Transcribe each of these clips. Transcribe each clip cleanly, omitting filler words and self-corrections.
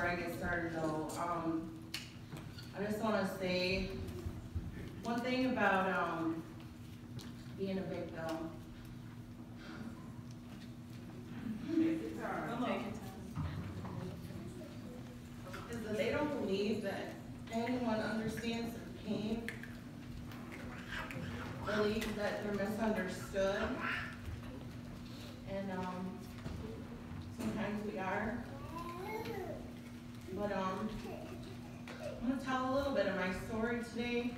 before I get started though. I just want to say one thing about being a victim. Is that they don't believe that anyone understands their pain, believe that they're misunderstood, and sometimes we are. But I'm going to tell a little bit of my story today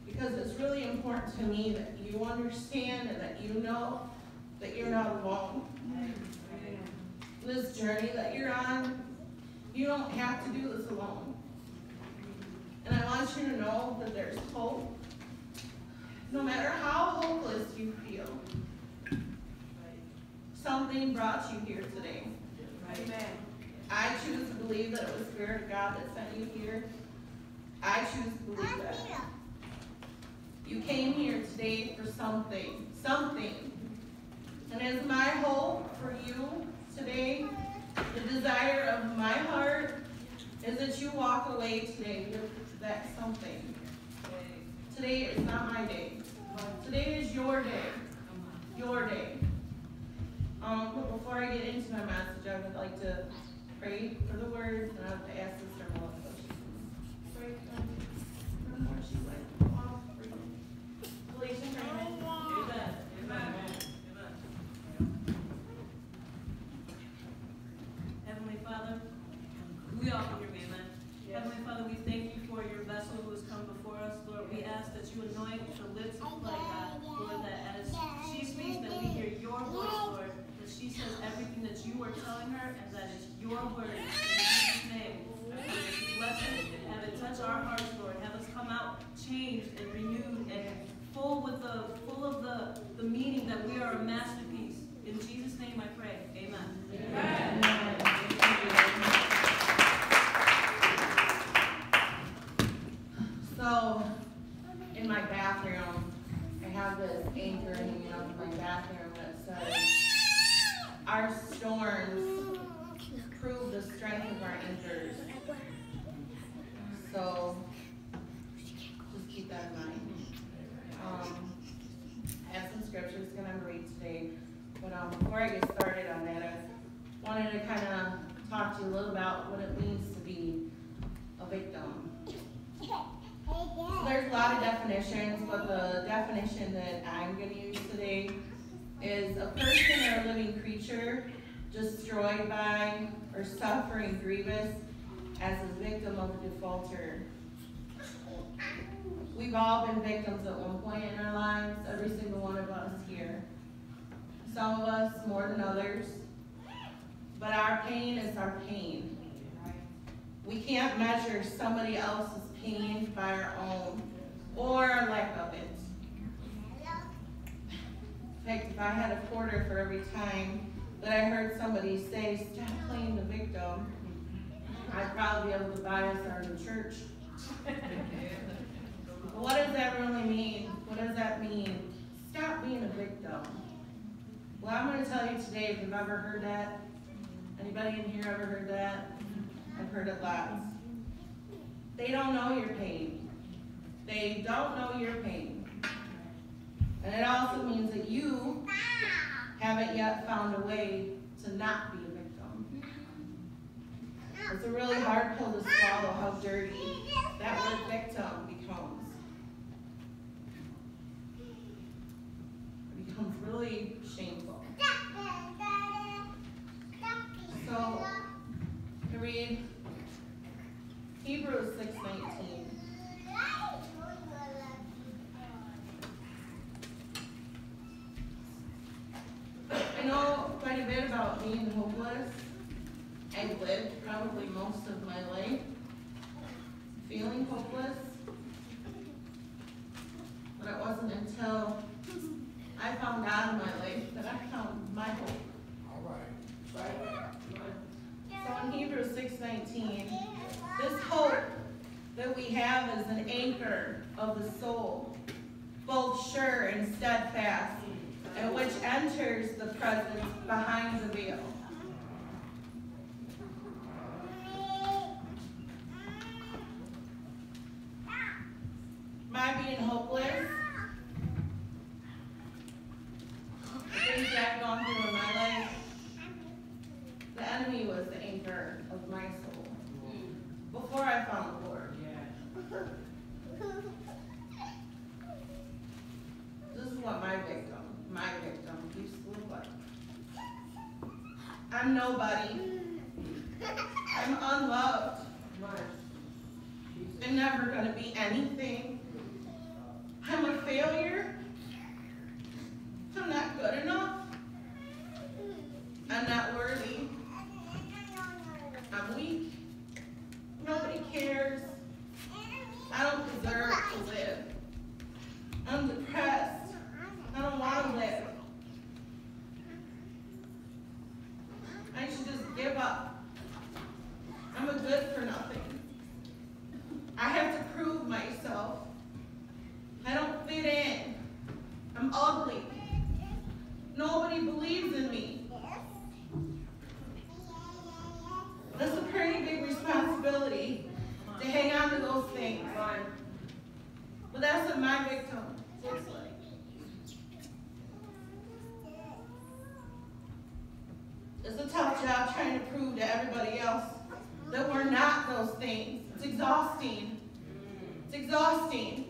because it's really important to me that you understand and that you know that you're not alone. This journey that you're on, you don't have to do this alone. And I want you to know that there's hope. No matter how hopeless you feel, something brought you here today. Amen. I choose to believe that it was the Spirit of God that sent you here. I choose to believe that. You came here today for something. And it's my hope for you today, the desire of my heart, is that you walk away today with that something. Today is not my day. Today is your day. Your day. But before I get into my message, I would like to pray for the words, and I have to ask Sister Melissa if she can pray from where she went off. Galatians 3. Amen. Amen. Heavenly Father, we all can hear me, amen. Yes. Heavenly Father, we thank you for your vessel who has come before us. Lord, we ask that you anoint the lips of my God, Lord, that as she speaks, that we hear your voice, Lord, that she says everything that you are telling her, and that is your word. In Jesus' name, I pray that you bless it and have it touch our hearts, Lord. Have us come out changed and renewed and full of the meaning that we are a masterpiece. In Jesus' name I pray. Amen. Amen. So, in my bathroom, I have this anchor hanging up in my bathroom that says, "Our storms prove the strength of our anchors." So, just keep that in mind. I have some scriptures I'm going to read today, but before I get started on that, I wanted to kind of talk to you a little about what it means to be a victim. So there's a lot of definitions, but the definition that I'm going to use today is a person or a living creature destroyed by or suffering grievous as a victim of a defaulter. We've all been victims at one point in our lives, every single one of us here. Some of us more than others, but our pain is our pain. We can't measure somebody else's pain by our own or our lack of it. In fact, if I had a quarter for every time that I heard somebody say, "Stop playing the victim," I'd probably be able to buy us our new church. But what does that really mean? What does that mean? Stop being a victim. Well, I'm going to tell you today, if you've ever heard that. Anybody in here ever heard that? I've heard it lots. They don't know your pain. They don't know your pain. And it also means that you haven't yet found a way to not be a victim. It's a really hard pill to swallow how dirty that word victim becomes. It becomes really shameful. So, to read Hebrews 6:19. I know quite a bit about being hopeless. I've lived probably most of my life feeling hopeless. But it wasn't until I found God in my life that I found my hope. All right. So in Hebrews 6:19, this hope that we have is an anchor of the soul, both sure and steadfast, and which enters the presence behind the veil. being hopeless, the things that I've gone through in my life, the enemy was the anchor of my soul. Before I found the Lord. This is what my victim used to look like. I'm nobody. I'm unloved. I'm never going to be anything. I'm a failure. I'm not good enough. I'm not worthy. I'm weak. Nobody cares. I don't deserve to live. I'm depressed. I don't want to live. I should just give up. I'm a good for nothing. I have to prove myself. I don't fit in. I'm ugly. Nobody believes in me. That's a pretty big responsibility to hang on to those things. But that's what my victim looks like. It's a tough job trying to prove to everybody else that we're not those things. It's exhausting. It's exhausting.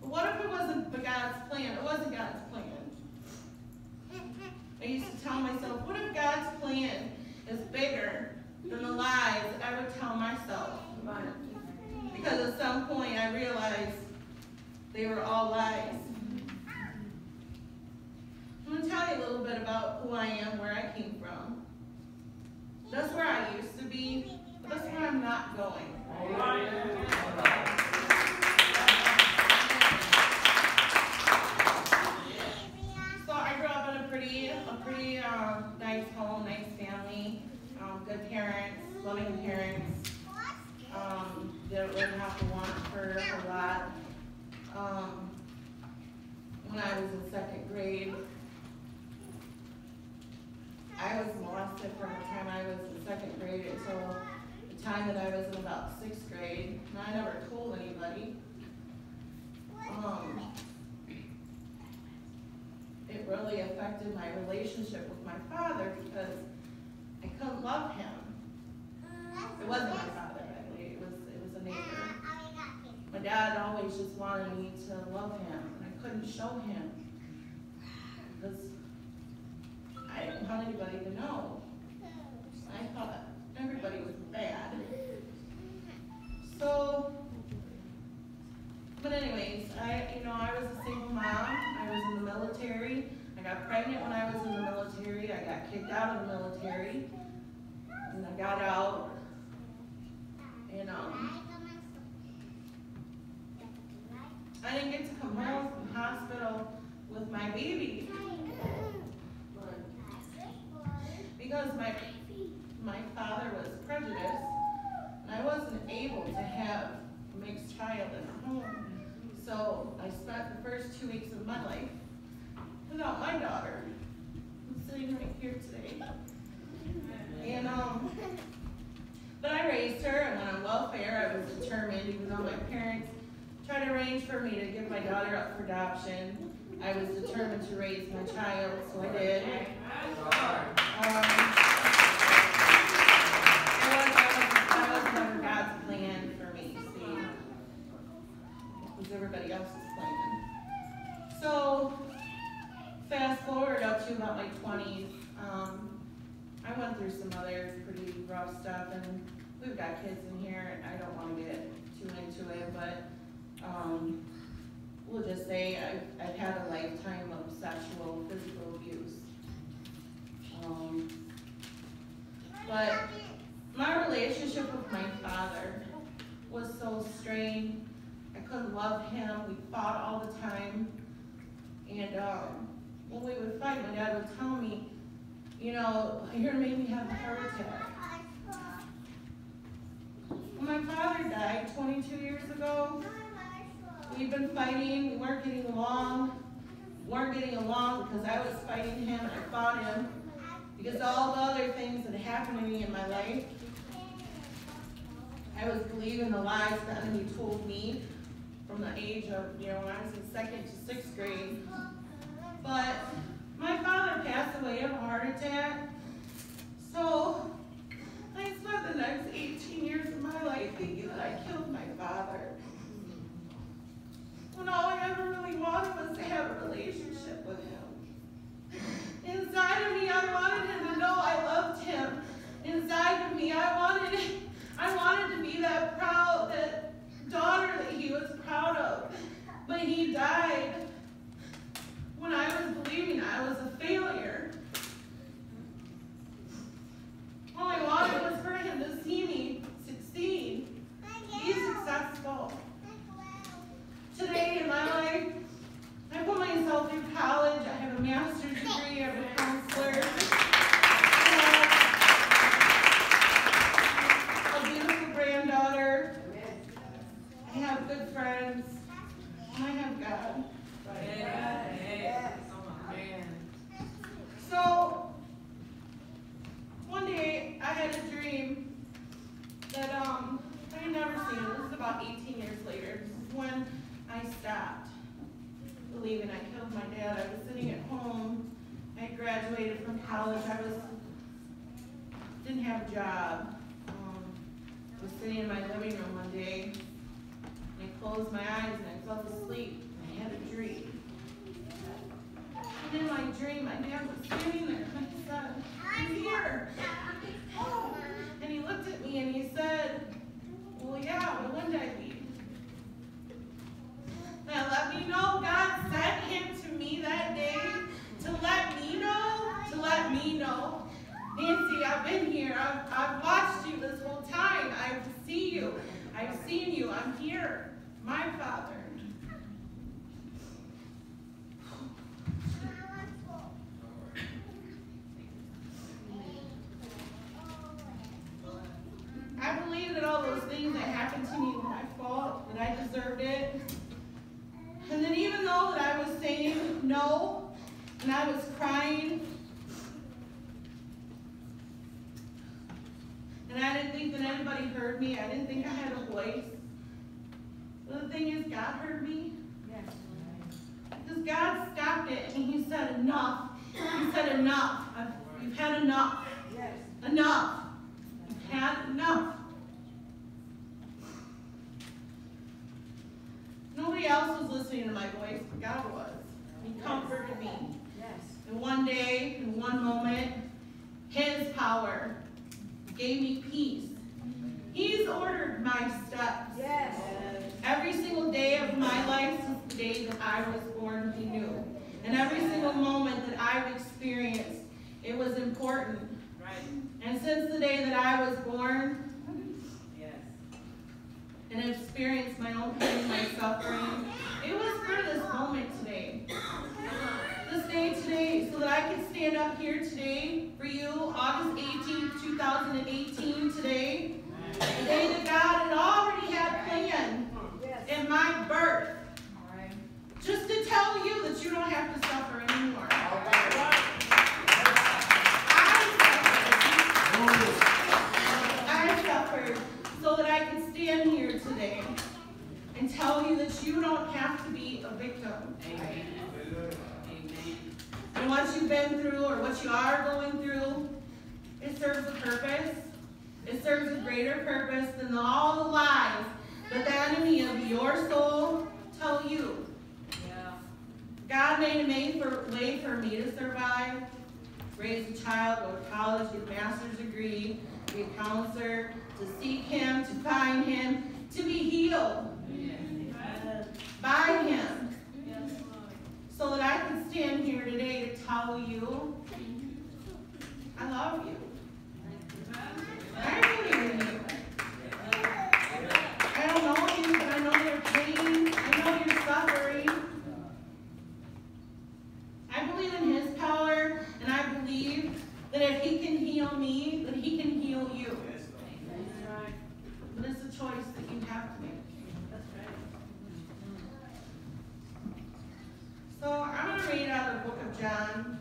But what if it wasn't God's plan? It wasn't God's plan. I used to tell myself, what if God's plan is bigger than the lies I would tell myself? Because at some point I realized they were all lies. I'm going to tell you a little bit about who I am, where I came from. That's where I used to be, but that's where I'm not going. So I grew up in a pretty nice home, nice family, good parents, loving parents. Didn't really have to want for a lot. When I was in second grade, I was molested from the time I was in second grade until the time that I was in about sixth grade. And I never told anybody. It really affected my relationship with my father because I couldn't love him. It wasn't my father, by the way. It was a neighbor. My dad always just wanted me to love him, and I couldn't show him because I didn't want anybody to know. I thought everybody was bad. So, but anyways, I was a single mom. I was in the military. I got pregnant when I was in the military. I got kicked out of the military. And I got out. And I didn't get to come home from the hospital with my baby. Because my father was prejudiced, and I wasn't able to have a mixed child in our home. So I spent the first 2 weeks of my life without my daughter. I'm sitting right here today. And but I raised her and went on welfare. I was determined, even though my parents tried to arrange for me to give my daughter up for adoption. I was determined to raise my child, so I did. That was never God's plan for me, see. It was everybody else's plan. So, fast forward up to about my 20s, I went through some other pretty rough stuff, and we've got kids in here, and I don't want to get too into it, but we'll just say I've had a lifetime of sexual, physical abuse. But my relationship with my father was so strained. I couldn't love him. We fought all the time. And when we would fight, my dad would tell me, you're going to make me have a heart attack. When my father died 22 years ago, we've been fighting. We weren't getting along. Because I was fighting him and I fought him. Because all the other things that happened to me in my life, I I was believing the lies the enemy told me from the age of, when I was in 2nd to 6th grade. But my father passed away of a heart attack. So I spent the next 18 years of my life thinking that I killed my father. When all I ever really wanted was to have a relationship with him. Inside of me, I wanted him to know I loved him. Inside of me, I wanted to be that proud, that daughter that he was proud of. But he died when I was believing I was a failure. All I wanted was for him to see me succeed, be successful. Today in my life, I put myself through college. I have a master's degree. I'm a counselor. A beautiful granddaughter. I have good friends. And I have God. So, one day I had a dream that I had never seen. This is about 18 years later. This is when I stopped believing I killed my dad. I was sitting at home. I had graduated from college. Didn't have a job. I was sitting in my living room one day, and I closed my eyes and I fell asleep. I had a dream. And in my dream, my dad was standing there, and I said, "I'm here." And he looked at me and he said, "Well, yeah, but when did I leave?" Now let me know God sent him to me that day to let me know. Nancy, I've been here. I've watched you this whole time. I see you. I've seen you. I'm here. My Father. I believe that all those things that happened to me were my fault, that I deserved it. And then even though that I was saying no, and I was crying, and I didn't think that anybody heard me, I didn't think I had a voice. But the thing is, God heard me. Yes. Because God stopped it, and he said, enough. He said, enough. You've had enough. Yes. Enough. You've had enough. Nobody else was listening to my voice, but God was. He comforted me. Yes. And one day, in one moment, his power gave me peace. He's ordered my steps. Yes. Every single day of my life since the day that I was born, he knew. And every single moment that I've experienced, it was important. Right. And since the day that I was born, and experienced my own pain, my suffering, it was for this moment today. This day today, so that I can stand up here today for you, August 18th, 2018, today, the day that God had already had planned in my birth, just to tell you that you don't have to suffer anymore. I suffered so that I can stand here today and tell you that you don't have to be a victim. Amen. And what you've been through or what you are going through, it serves a purpose. It serves a greater purpose than all the lies that the enemy of your soul tell you. Yeah. God made a way for me to survive, raise a child, go to college, get a master's degree, be a counselor, to seek him, to find him, to be healed by him, so that I can stand here today to tell you I love you. I believe in you. I don't know you, but I know your pain. I know your suffering. I believe in his power, and I believe that if he can heal me, that he can heal you. But it's a choice that you have to make. So I'm going to read out of the book of John.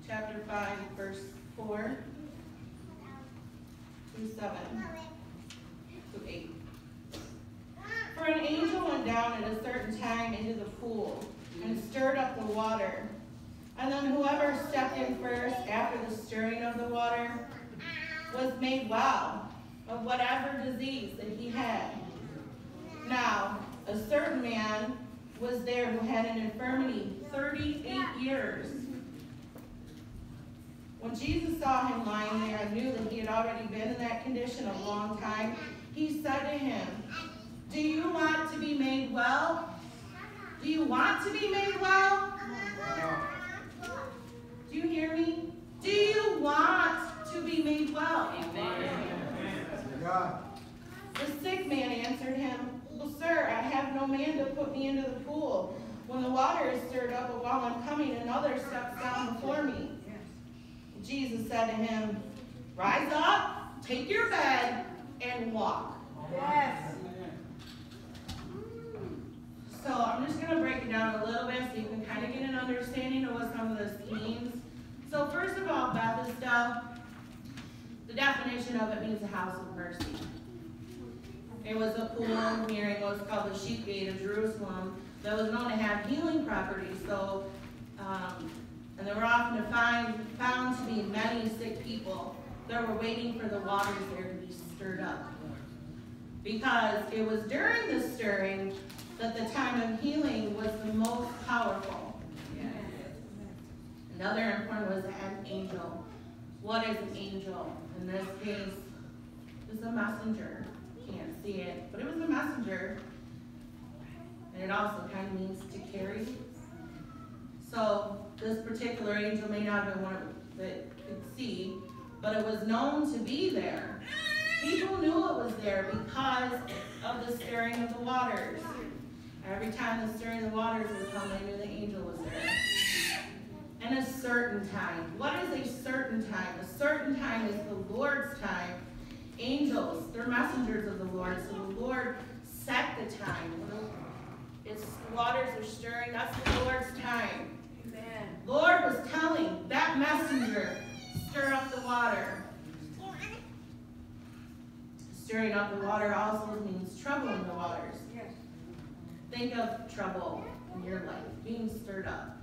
chapter 5, verse 4 through 7 through 8. For an angel went down at a certain time into the pool and stirred up the water. And then whoever stepped in first after the stirring of the water was made well of whatever disease that he had. Now, a certain man was there who had an infirmity 38 years. When Jesus saw him lying there and knew that he had already been in that condition a long time, he said to him, "Do you want to be made well? Do you want to be made well?" Do you hear me? Do you want to be made well? The sick man answered him, "Well, sir, I have no man to put me into the pool. When the water is stirred up, but while I'm coming, another steps down before me." Jesus said to him, "Rise up, take your bed, and walk." Yes. So I'm just going to break it down a little bit so you can kind of get an understanding of what some of this means. So first of all, Bethesda, the definition of it means a house of mercy. It was a pool near what's called the Sheep Gate of Jerusalem that was known to have healing properties. So, and there were often found to be many sick people that were waiting for the waters there to be stirred up. Because it was during the stirring that the time of healing was the most powerful. Another important was an angel. What is an angel? In this case, it's a messenger. Can't see it, but it was a messenger. And it also kind of means to carry. So this particular angel may not have been one that could see, but it was known to be there. People knew it was there because of the stirring of the waters. Every time the stirring of the waters would come, they knew the angel was there. And a certain time. What is a certain time? A certain time is the Lord's time. Angels, they're messengers of the Lord. So the Lord set the time. It's the waters are stirring. That's the Lord's time. Amen. Lord was telling that messenger, stir up the water. Stirring up the water also means trouble in the waters. Yes. Think of trouble in your life, being stirred up.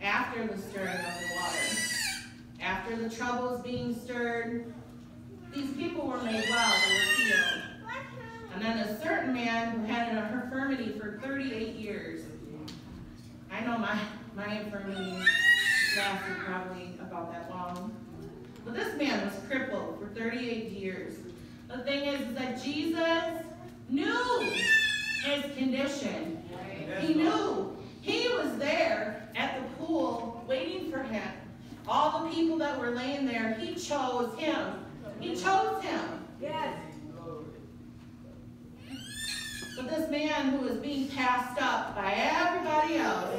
After the stirring of the water, after the troubles being stirred, these people were made well, they were healed. And then a certain man who had an infirmity for 38 years. I know my infirmity lasted probably about that long. But this man was crippled for 38 years. The thing is that Jesus knew his condition. He knew. He was there at the pool waiting for him. All the people that were laying there, he chose him. He chose him. Yes. But this man who was being passed up by everybody else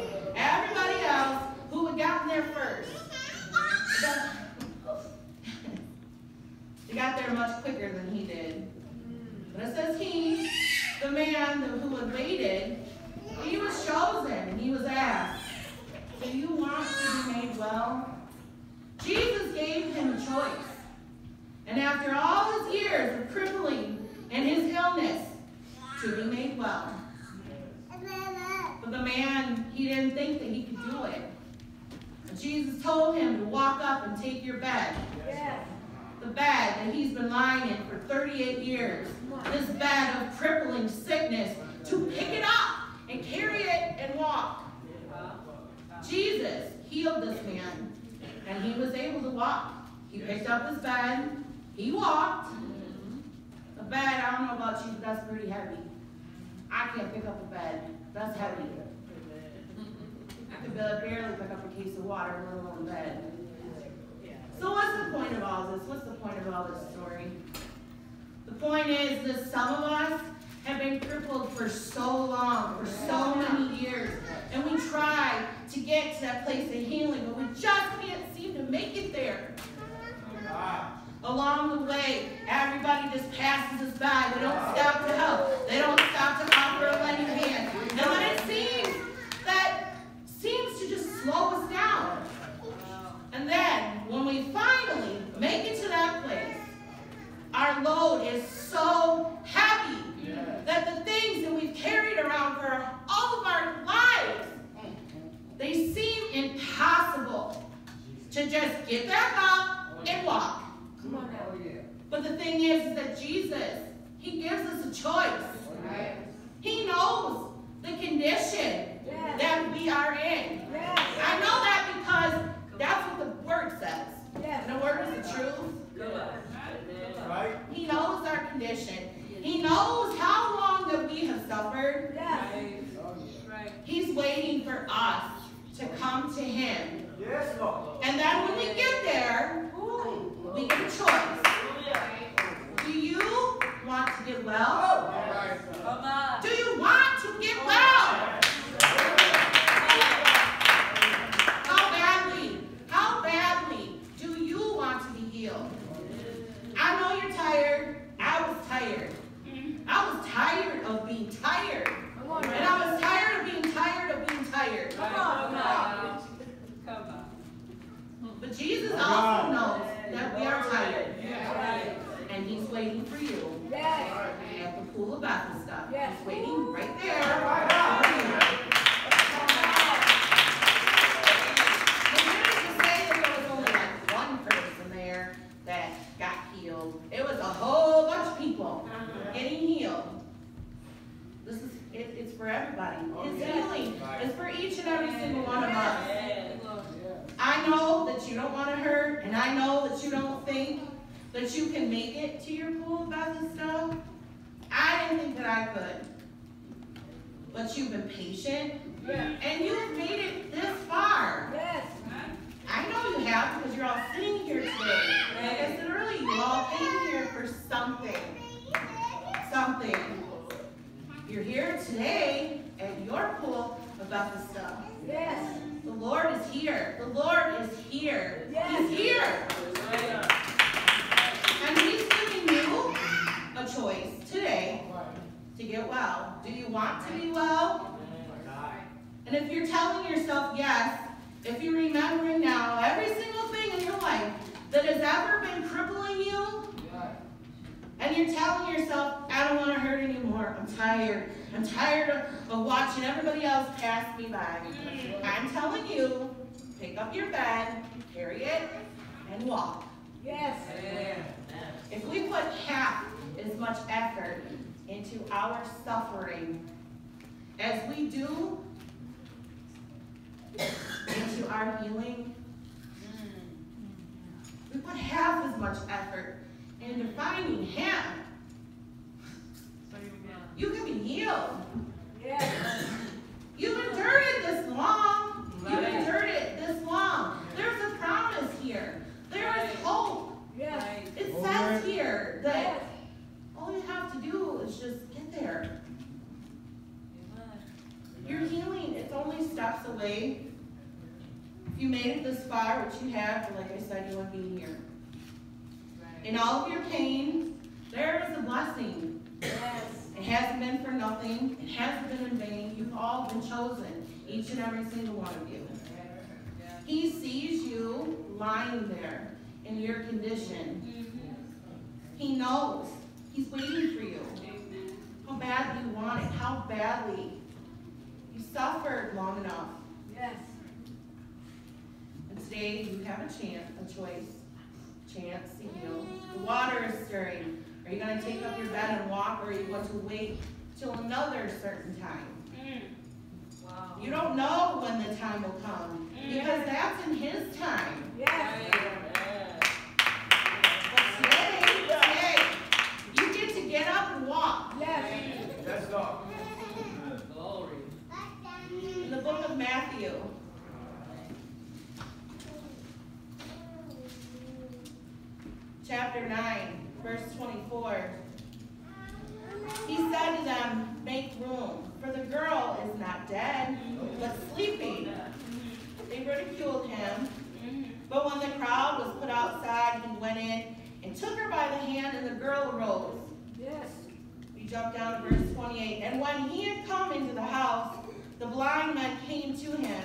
who had gotten there first, he got there much quicker than he did. But it says he, the man who had waited, he was chosen and he was asked, "Do you want to be made well?" Jesus gave him a choice. And after all his years of crippling and his illness, to be made well. But the man, he didn't think that he could do it. And Jesus told him to walk up and take your bed. Yes. The bed that he's been lying in for 38 years. This bed of crippling sickness. To pick it up and carry it and walk. Jesus healed this man. And he was able to walk. He picked up his bed. He walked. The bed, I don't know about you, but that's pretty heavy. I can't pick up a bed. That's heavy. I could barely pick up a case of water, let alone a bed. So what's the point of all this? What's the point of all this story? The point is that some of us have been crippled for so long, for so many years, and we try to get to that place of healing, but we just can't seem to make it there. Along the way, everybody just passes us by. They don't stop to help. They don't stop to offer a lending hand. And then it seems to just slow us down. just get back up and walk. Come on now. Oh, yeah. But the thing is that Jesus, he gives us a choice. Right. He knows the condition that we are in. I know that because that's what the word says. And the word is the truth. Right. He knows our condition. He knows how long that we have suffered. He's waiting for us to come to him. Yes, Lord. And then when we get there, we get a choice. Do you want to get well? All right. Do you want to get well? How badly do you want to be healed? I know you're tired. I was tired. I was tired of being tired. And I was tired of being tired of being tired. Come on. But Jesus also knows that we are tired. And he's waiting for you at the pool of Bethesda. He's waiting right there for you. It didn't say that there was only like one person there that got healed. It was a whole bunch of people getting healed. It's for everybody. His healing is for each and every single one of us. I know that you don't want to hurt, and I know that you don't think that you can make it to your pool of Bethesda. I didn't think that I could. But you've been patient, and you've made it this far. I know you have because you're all sitting here today. Like I said earlier, you all came here for something. Something. You're here today at your pool of Bethesda. The Lord is here. The Lord is here. He's here. And he's giving you a choice today to get well. Do you want to be well? And if you're telling yourself yes, if you're remembering now every single thing in your life that has ever been crippling you, and you're telling yourself, I don't want to hurt anymore. I'm tired. I'm tired of watching everybody else pass me by. I'm telling you, pick up your bed, carry it, and walk. If we put half as much effort into our suffering as we do into our healing, we put half as much effort into finding him, you can be healed. You've endured it this long. You've endured it this long. There's a promise here. There is hope. It says here that all you have to do is just get there. Your healing, it's only steps away. If you made it this far, which you have, like I said, you want to be here. In all of your pain, there is a blessing. It hasn't been for nothing. It hasn't been in vain. You've all been chosen, each and every single one of you. He sees you lying there in your condition. He knows. He's waiting for you. How badly you want it. How badly you suffered long enough. And today you have a choice to heal. The water is stirring. Are you going to take up your bed and walk, or are you going to wait till another certain time? You don't know when the time will come, because that's in his time. But today, you get to get up and walk. Yes, Lord. In the book of Matthew, chapter 9, verse 24, he said to them, make room, for the girl is not dead, but sleeping. They ridiculed him, but when the crowd was put outside, he went in and took her by the hand, and the girl arose. We jump down to verse 28. And when he had come into the house, the blind men came to him,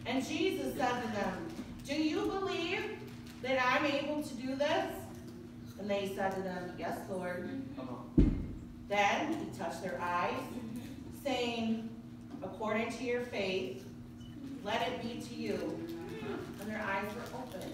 and Jesus said to them, do you believe that I'm able to do this? And they said to them, yes, Lord. Then he touched their eyes, saying, according to your faith, let it be to you. And their eyes were open.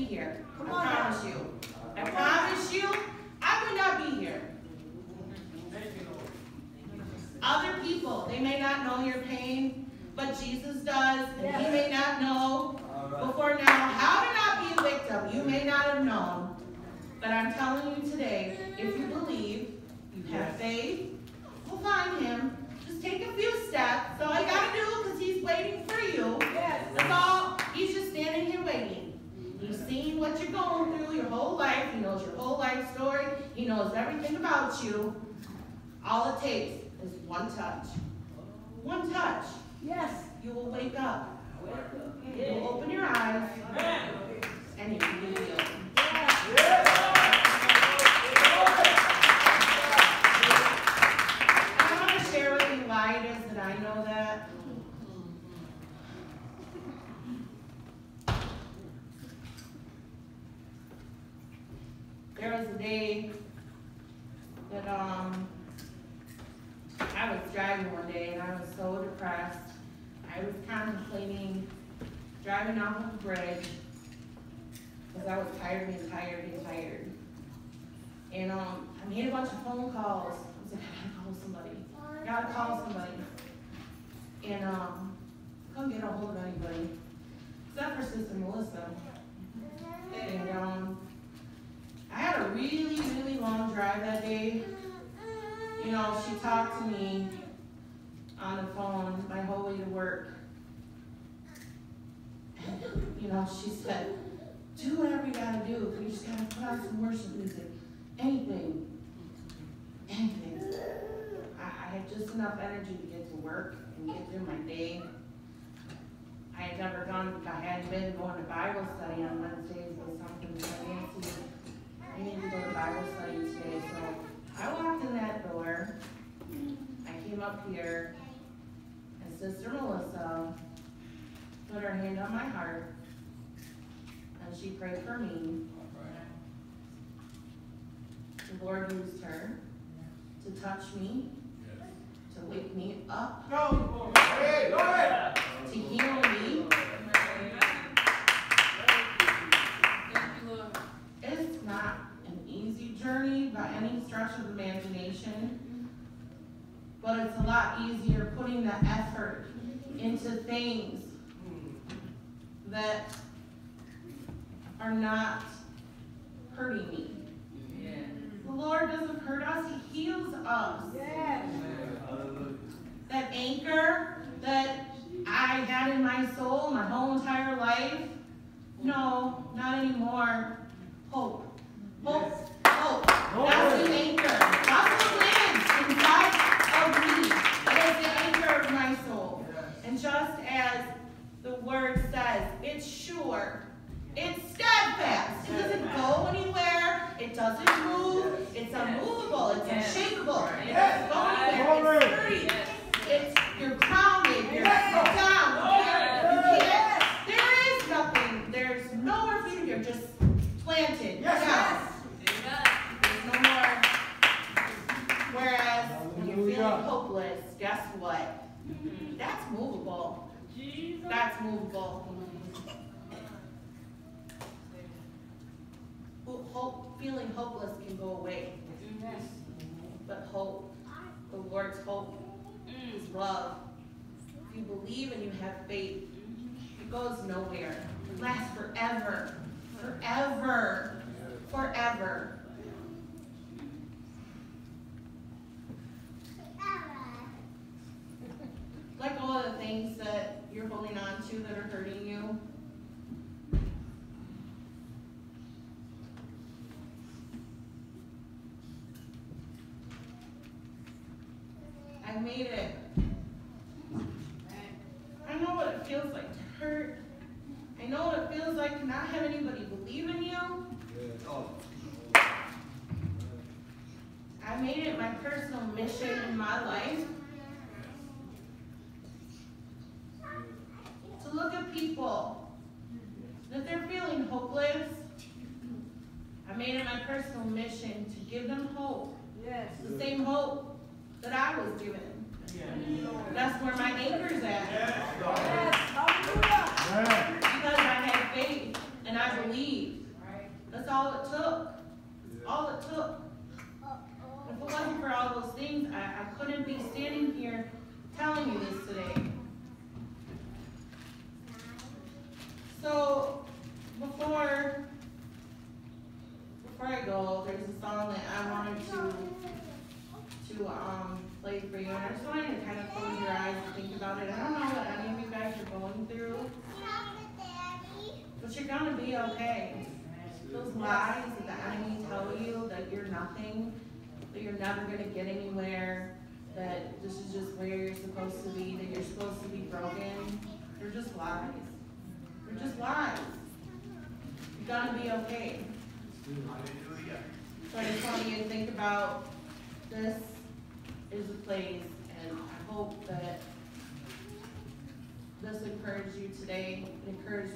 here. I promise you. I promise you, I would not be here. Other people, they may not know your pain, but Jesus does, and he may not know before now how to not be a victim. You may not have known. But I'm telling you today, if you believe, you have faith, we'll find him. Just take a few steps. That's all you got to do, because he's waiting for you. That's all. He's just standing here waiting. He's seen what you're going through your whole life. He knows your whole life story. He knows everything about you. All it takes is one touch. One touch. Yes. You will wake up. You will open your eyes. And you will be healed. I want to share with you why it is that I know that. There was a day that I was driving one day and I was so depressed. I was contemplating driving off of the bridge because I was tired. And I made a bunch of phone calls. I was like, I gotta call somebody. And couldn't get a hold of anybody except for Sister Melissa. And I had a really, really long drive that day. You know, she talked to me on the phone my whole way to work. And, you know, she said, do whatever you gotta do. You just gotta put on some worship music. Anything. I had just enough energy to get to work and get through my day. I had never gone, I hadn't been going to Bible study on Wednesdays or something. So Nancy, I need to go to Bible study today. So I walked in that door. I came up here, and Sister Melissa put her hand on my heart, and she prayed for me. The Lord used her to touch me, to wake me up, to heal me. It's not an easy journey by any stretch of imagination, but it's a lot easier putting the effort into things that are not hurting me. The Lord doesn't hurt us, he heals us. That anchor that I had in my soul my whole entire life, no, not anymore. Hope. Hope. Hope. That's the anchor. That's what lives inside of me. It is the anchor of my soul. And just as the word says, it's sure. It's steadfast. It doesn't go anywhere. It doesn't move. It's unmovable. It's unshakable. It doesn't go anywhere. It's sturdy. It's, you're grounded. You're down. You can't. There is nothing. There's nowhere for you. You're just planted. Down. There's no more. Whereas when you're feeling hopeless, guess what? That's movable. That's movable. Feeling hopeless can go away. But hope, the Lord's hope, is love. If you believe and you have faith, it goes nowhere. It lasts forever. Forever. Forever. Let go of the things that you're holding on to that are hurting you. I made it. I know what it feels like to hurt. I know what it feels like to not have anybody believe in you. I made it my personal mission in my life to look at people, that they're feeling hopeless. I made it my personal mission to give them hope. Yes. The same hope that I was given. That's where my anchor's at. Yes. Hallelujah. Because I had faith and I believed. all it took. If it wasn't for all those things, I couldn't be standing here telling you this today. So, before I go, there's a song that I wanted to play for you, and I just wanted to kind of close your eyes and think about it. I don't know what any of you guys are going through, but you're gonna be okay. Those lies that the enemy tell you that you're nothing, that you're never gonna get anywhere, that this is just where you're supposed to be, that you're supposed to be broken, they're just lies. They're just lies. You're gonna be okay. So I just want you to think about this is a place, and I hope that this encouraged you today, encouraged